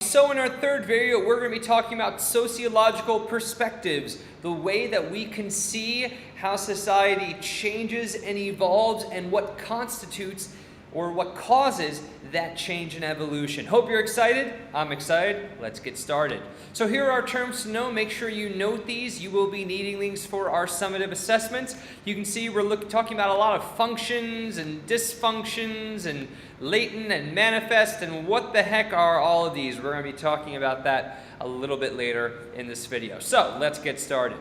So in our third video, we're going to be talking about sociological perspectives, the way that we can see how society changes and evolves and what constitutes or what causes that change and evolution. Hope you're excited. I'm excited. Let's get started. So here are our terms to know. Make sure you note these. You will be needing these for our summative assessments. You can see we're talking about a lot of functions and dysfunctions and latent and manifest, and what the heck are all of these? We're going to be talking about that a little bit later in this video. So let's get started.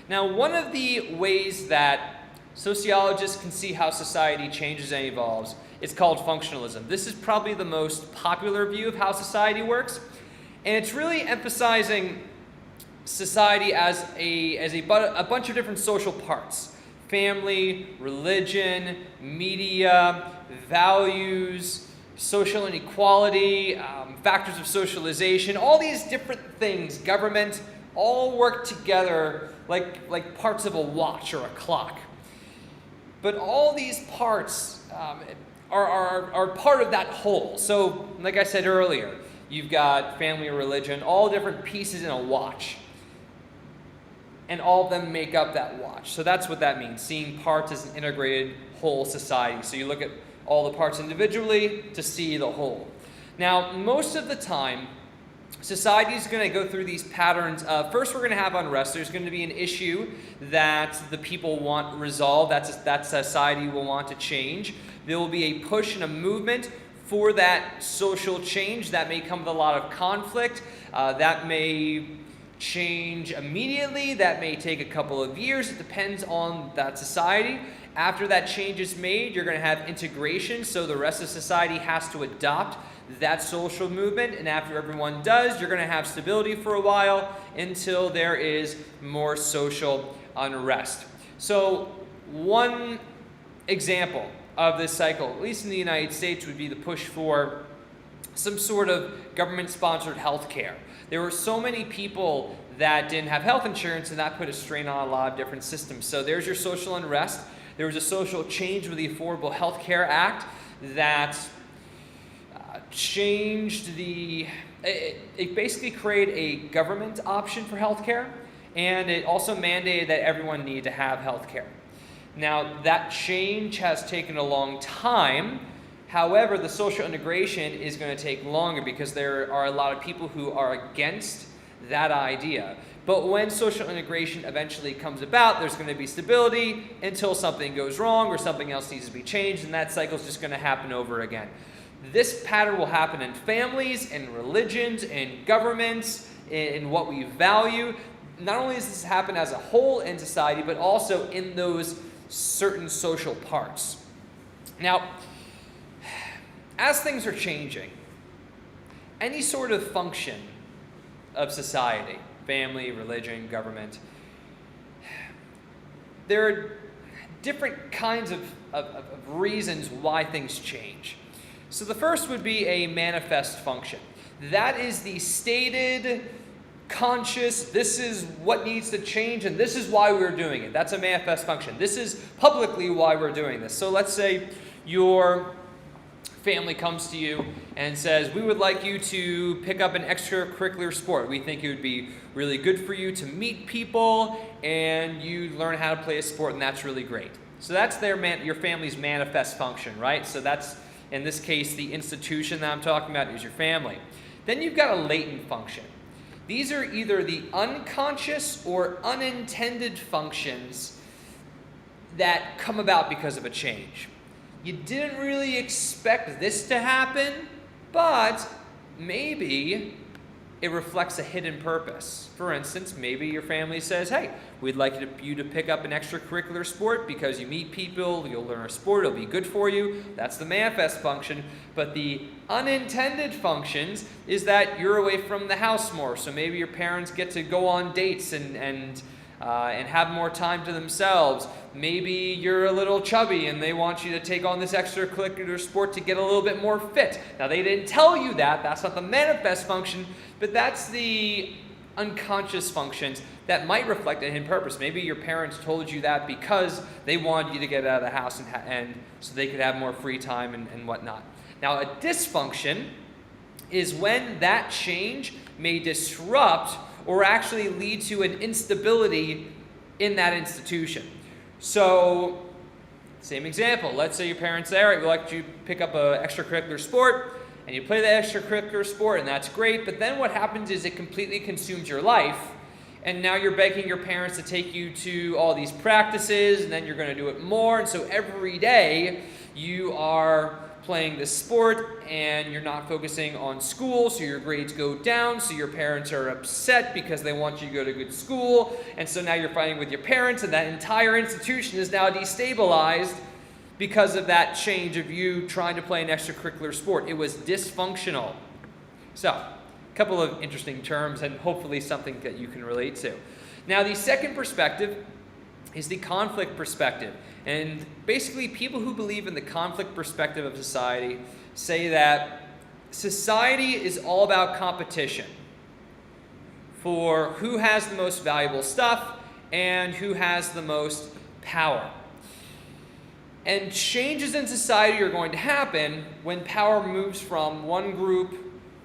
Now, one of the ways that sociologists can see how society changes and evolves is called functionalism. This is probably the most popular view of how society works, and it's really emphasizing society as a bunch of different social parts: family, religion, media, values, social inequality, factors of socialization, all these different things, government, all work together like parts of a watch or a clock. But all these parts are part of that whole. So, like I said earlier, you've got family, religion, all different pieces in a watch. And all of them make up that watch. So that's what that means, seeing parts as an integrated whole society. So you look at all the parts individually to see the whole. Now, most of the time, society is going to go through these patterns of, first we're going to have unrest. There's going to be an issue that the people want resolved, that society will want to change. There will be a push and a movement for that social change. That may come with a lot of conflict. That may change immediately. That may take a couple of years. It depends on that society. After that change is made, you're going to have integration, so the rest of society has to adopt that social movement, and after everyone does, you're going to have stability for a while until there is more social unrest. So one example of this cycle, at least in the United States, would be the push for some sort of government-sponsored health care. There were so many people that didn't have health insurance, and that put a strain on a lot of different systems. So there's your social unrest. There was a social change with the Affordable Health Care Act that changed it basically created a government option for health care, and it also mandated that everyone need to have health care. Now, that change has taken a long time. However, the social integration is going to take longer because there are a lot of people who are against that idea. But when social integration eventually comes about, there's going to be stability until something goes wrong or something else needs to be changed, and that cycle is just going to happen over again. This pattern will happen in families, in religions, in governments, in what we value. Not only does this happen as a whole in society, but also in those certain social parts. Now, as things are changing, any sort of function of society, family, religion, government, there are different kinds of reasons why things change. So the first would be a manifest function. That is the stated, conscious, this is what needs to change and this is why we're doing it. That's a manifest function. This is publicly why we're doing this. So let's say your family comes to you and says, we would like you to pick up an extracurricular sport. We think it would be really good for you to meet people and you learn how to play a sport, and that's really great. So that's your family's manifest function, right? So that's, in this case, the institution that I'm talking about is your family. Then you've got a latent function. These are either the unconscious or unintended functions that come about because of a change. You didn't really expect this to happen, but maybe it reflects a hidden purpose. For instance, maybe your family says, hey, we'd like you to pick up an extracurricular sport because you meet people, you'll learn a sport, it'll be good for you. That's the manifest function. But the unintended functions is that you're away from the house more. So maybe your parents get to go on dates and have more time to themselves. Maybe you're a little chubby and they want you to take on this extracurricular sport to get a little bit more fit. Now, they didn't tell you that. That's not the manifest function, but that's the unconscious functions that might reflect a hidden purpose. Maybe your parents told you that because they wanted you to get out of the house and so they could have more free time and whatnot. Now, a dysfunction is when that change may disrupt or actually lead to an instability in that institution. So, same example. Let's say your parents say, all right, we'd like you to pick up an extracurricular sport, and you play the extracurricular sport, and that's great, but then what happens is it completely consumes your life, and now you're begging your parents to take you to all these practices, and then you're going to do it more, and so every day you are playing this sport, and you're not focusing on school, so your grades go down, so your parents are upset because they want you to go to good school, and so now you're fighting with your parents, and that entire institution is now destabilized because of that change of you trying to play an extracurricular sport. It was dysfunctional. So, a couple of interesting terms, and hopefully something that you can relate to. Now, the second perspective is the conflict perspective. And basically, people who believe in the conflict perspective of society say that society is all about competition for who has the most valuable stuff and who has the most power. And changes in society are going to happen when power moves from one group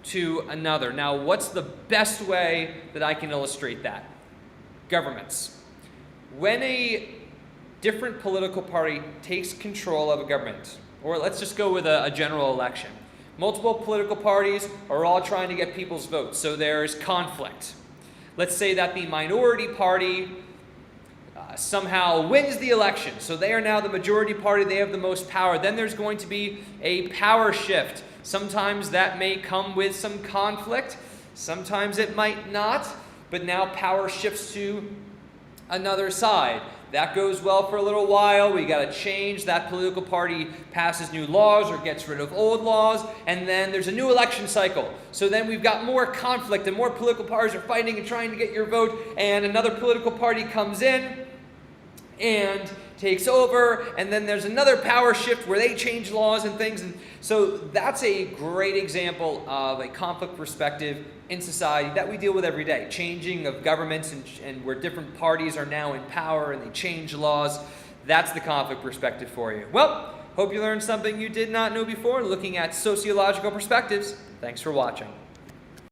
to another. Now, what's the best way that I can illustrate that? Governments. When a different political party takes control of a government, or let's just go with a general election. Multiple political parties are all trying to get people's votes, so there's conflict. Let's say that the minority party somehow wins the election, so they are now the majority party, they have the most power. Then there's going to be a power shift. Sometimes that may come with some conflict, sometimes it might not, but now power shifts to another side. That goes well for a little while. We got to change. That political party passes new laws or gets rid of old laws, and then there's a new election cycle. So then we've got more conflict, and more political parties are fighting and trying to get your vote, and another political party comes in and takes over, and then there's another power shift where they change laws and things. And so that's a great example of a conflict perspective in society that we deal with every day. Changing of governments and where different parties are now in power and they change laws. That's the conflict perspective for you. Well, hope you learned something you did not know before looking at sociological perspectives. Thanks for watching.